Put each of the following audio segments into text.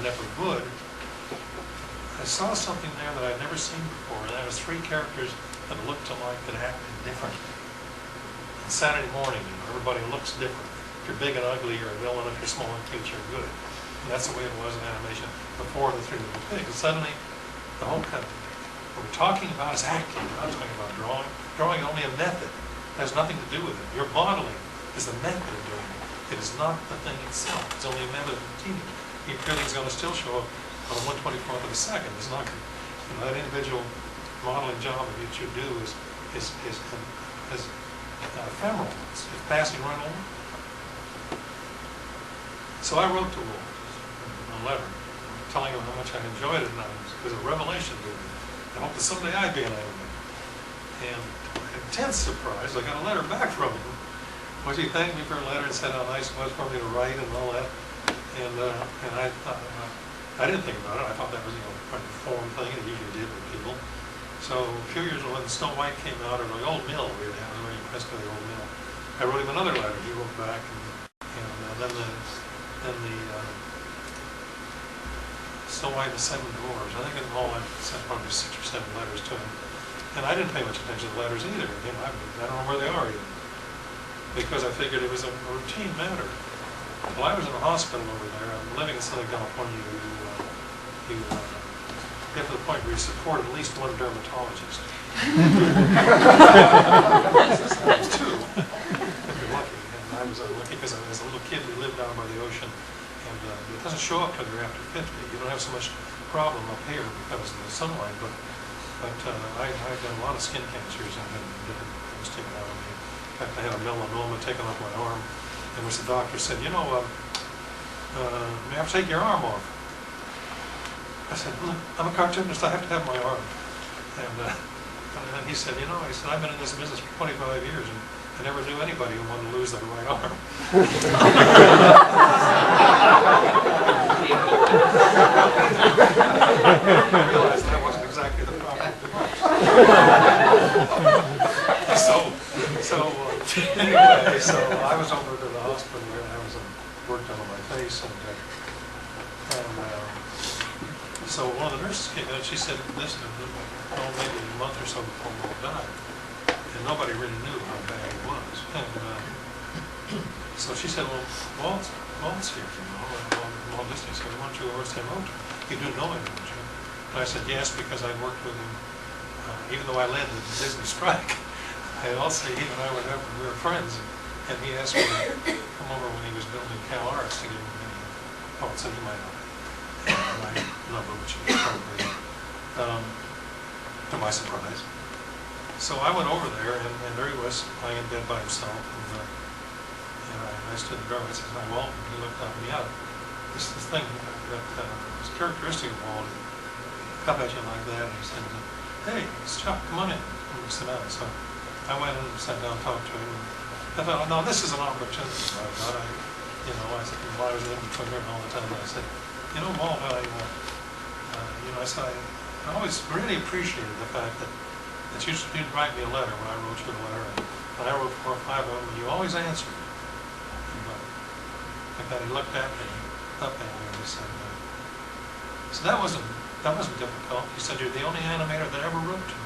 never would, I saw something there that I'd never seen before. And that was three characters that looked alike that acted differently. On Saturday morning, you know, everybody looks different. If you're big and ugly, you're a villain. If you're small and cute, you're good. And that's the way it was in animation before the Three Little Pigs. And suddenly, the whole kind of, what we're talking about is acting. We're not talking about drawing. Drawing is only a method. It has nothing to do with it. Your modeling is the method of doing it. It is not the thing itself. It's only a method of routine. Your feeling is going to still show up on 1/24th of a second. It's not going to, you know, that individual modeling job that you do is ephemeral. It's passing right along. So I wrote to Walt a letter telling him how much I enjoyed it, and it was a revelation to me. I hope that someday I'd be an animator. And to my intense surprise, I got a letter back from him, which he thanked me for a letter and said how nice it was for me to write and all that. And I thought, I didn't think about it. I thought that was, you know, quite a foreign thing that usually did with people. So a few years when Snow White came out, or the old mill, really, I was very impressed by the old mill. I wrote him another letter. He wrote back, and then the Snow White and the Seven Dwarfs. I think in all I sent probably 6 or 7 letters to him. And I didn't pay much attention to the letters either. You know, I don't know where they are even. Because I figured it was a routine matter. Well, I was in a hospital over there. I'm living in Southern California. You get to the point where you support at least one dermatologist. Sometimes 2, if you're lucky. And I was lucky because as a little kid, we lived down by the ocean. And it doesn't show up till you're after 50. You don't have so much problem up here because of the sunlight, but I've got a lot of skin cancers and it was taken out of me. In fact, I had a melanoma taken off my arm, in which the doctor said, you know, may I have to take your arm off? I said, look, I'm a cartoonist, I have to have my arm. And he said, you know, I said, I've been in this business for 25 years and I never knew anybody who wanted to lose their right arm. I realized that wasn't exactly the proper device. Anyway, so I was over to the hospital and I was worked on my face and so one of the nurses came in and she said, listen, maybe a month or so before Walt died, and nobody really knew how bad it was. And so she said, well, Walt's here, you know, Walt Disney. So why don't you over say hello to him? You do know him, don't you? And I said, yes, because I worked with him, even though I led the Disney strike. I also, he and I we were friends, and he asked me to come over when he was building Cal Arts to give him any thoughts that he might have. And my number, which was probably, to my surprise. So I went over there, and there he was, lying in bed by himself, and I stood in the doorway and said, hi, Walt, and he looked at me out. This thing that was characteristic of Walt, he got at you like that, and he said, hey, it's Chuck, come on in. And we sit down. So I went and sat down and talked to him, and I thought, no, this is an opportunity. I thought I said, well, I was in between her all the time, and I said, you know, Walt, I said, I always really appreciated the fact that you'd write me a letter when I wrote you a letter, and I wrote 4 or 5 of them, and you always answered. Like that, he looked at me, and he said, so that wasn't difficult. He said, you're the only animator that ever wrote to me.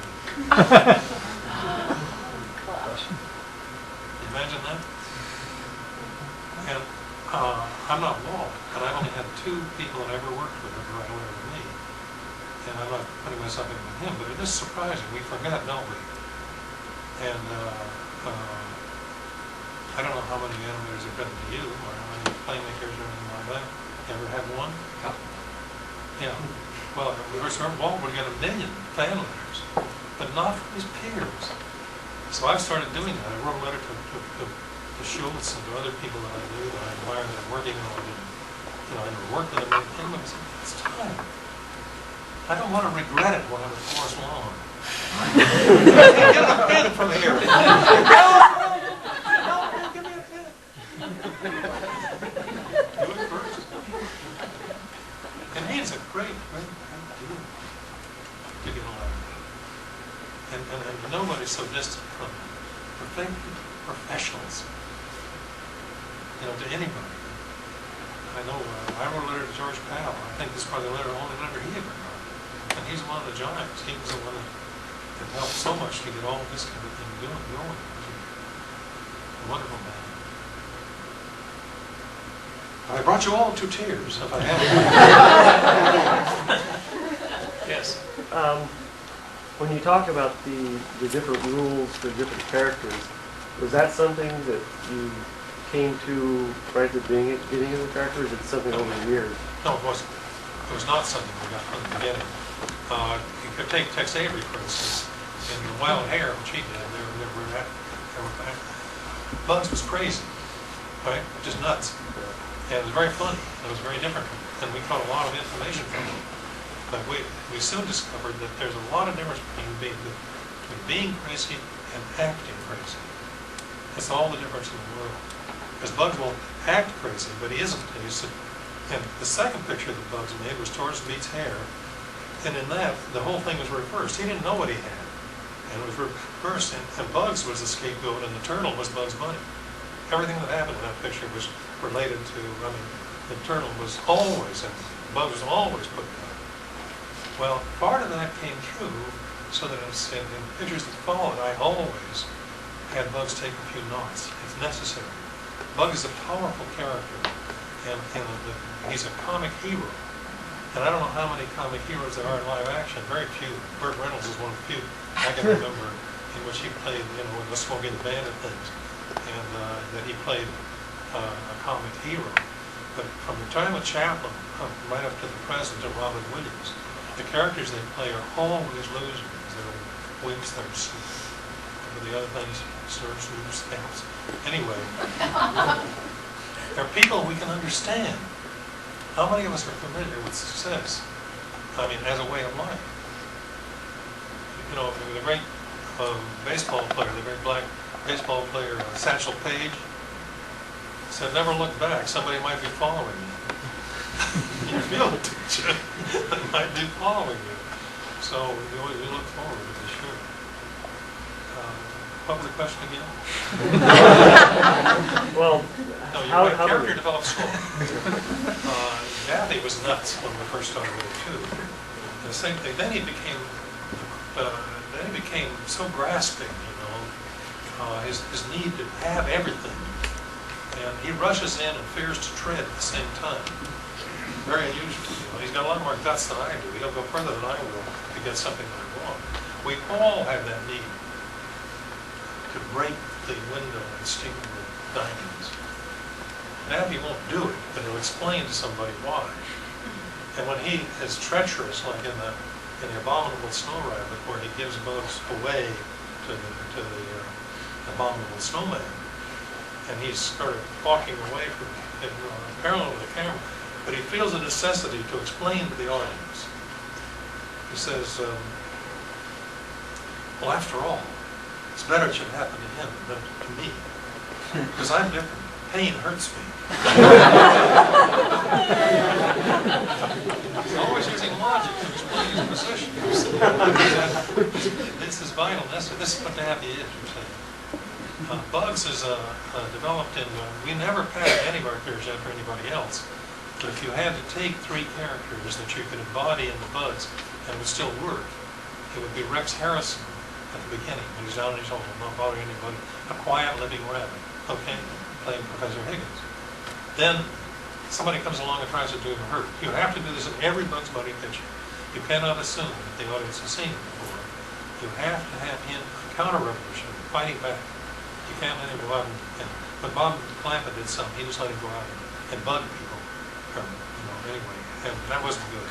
Imagine that. And I'm not Walt, but I've only had 2 people that I ever worked with who write a letter to me. And I'm not putting myself in with him, but it is surprising. We forget, don't we? And I don't know how many animators have written to you, or how many playmakers or anything like that. You ever had one? Yeah. Well, Walt would get 1 million fan letters, but not from his peers. So I've started doing that. I wrote a letter to Schultz and to other people that I knew that I admired that work, even though I didn't, I never worked with them. And I said, it's time. I don't want to regret it when I'm at Forest Lawn. Get a pen from here. Give me a pen. Do it first. And it's a great deal to get a letter. And nobody's so distant from professionals, to anybody. I know, I wrote a letter to George Powell. I think this is probably the only letter he ever wrote. And he's one of the giants. He was the one that helped so much to get all this kind of thing going. He was a wonderful man. I brought you all to tears, if I have. Yes. When you talk about the different rules for different characters, was that something that you came to right at the beginning of the character, or is it something over the years? No, it wasn't. It was not something we got from the beginning. You could take Tex Avery, for instance, in the Wild Hare, which he did. Bugs was crazy, right? Just nuts. And it was very funny. It was very different. And we caught a lot of information from it. But we soon discovered that there's a lot of difference between being crazy and acting crazy. That's all the difference in the world. Because Bugs won't act crazy, but he isn't. And the second picture that Bugs made was towards Beat's hair. And in that, the whole thing was reversed. He didn't know what he had. And it was reversed. And Bugs was the scapegoat, and the turtle was Bugs Bunny. Everything that happened in that picture was related to, the turtle was always, and Bugs was always put down. Well, part of that came true, so that in pictures that followed, I always had Bugs take a few knots, if necessary. Bug is a powerful character, and he's a comic hero. And I don't know how many comic heroes there are in live action. Very few. Burt Reynolds is one of the few I can remember in which he played, the Smokey and the Bandit things, and that he played a comic hero. But from the time of Chaplin, right up to the present of Robin Williams, the characters they play are always losers. They're wimps, they're the other things, slurs, loops, stamps. Anyway, they're people we can understand. How many of us are familiar with success? As a way of life. The great baseball player, the great black baseball player, Satchel Paige, said, "Never look back. Somebody might be following you." You feel it, don't you? They might be following you. So we look forward to be sure. What was the question again? Well, no, your character developed slowly. Daffy was nuts when we first started with it too. And the same thing. Then he became so grasping. His need to have everything, and he rushes in and fears to tread at the same time. Very unusual. He's got a lot more guts than I do. He'll go further than I will to get something that I want. We all have that need to break the window and steal the diamonds. Daffy won't do it, but he'll explain to somebody why. And when he is treacherous, like in the Abominable Snow Rabbit, where he gives Bugs away to the Abominable Snowman, and he's sort of walking away from it, parallel with the camera, but he feels a necessity to explain to the audience. He says, well, after all, it's better it should happen to him than to me, because I'm different. Pain hurts me. He's always using logic to explain his position. This is vital. This is what Daffy is. Bugs is developed in, we never patterned any of our characters after anybody else. But if you had to take three characters that you could embody in the Bugs and would still work, it would be Rex Harrison at the beginning, when he's down on his own, not bothering anybody, a quiet living rabbit, okay, playing Professor Higgins. Then somebody comes along and tries to do him hurt. You have to do this in every Bugs Bunny picture. You cannot assume that the audience has seen it before. You have to have him counter-revolution, fighting back. You can't let him go out and when Bob Clampett did something, he just let him go out and bug people. Anyway, and that wasn't good.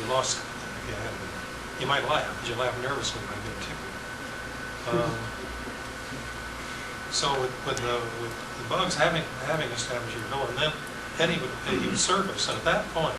You lost something if you had it. You might laugh, but you laugh nervously when you get tickled. So with the Bugs having established your villain, then he would surface, and at that point,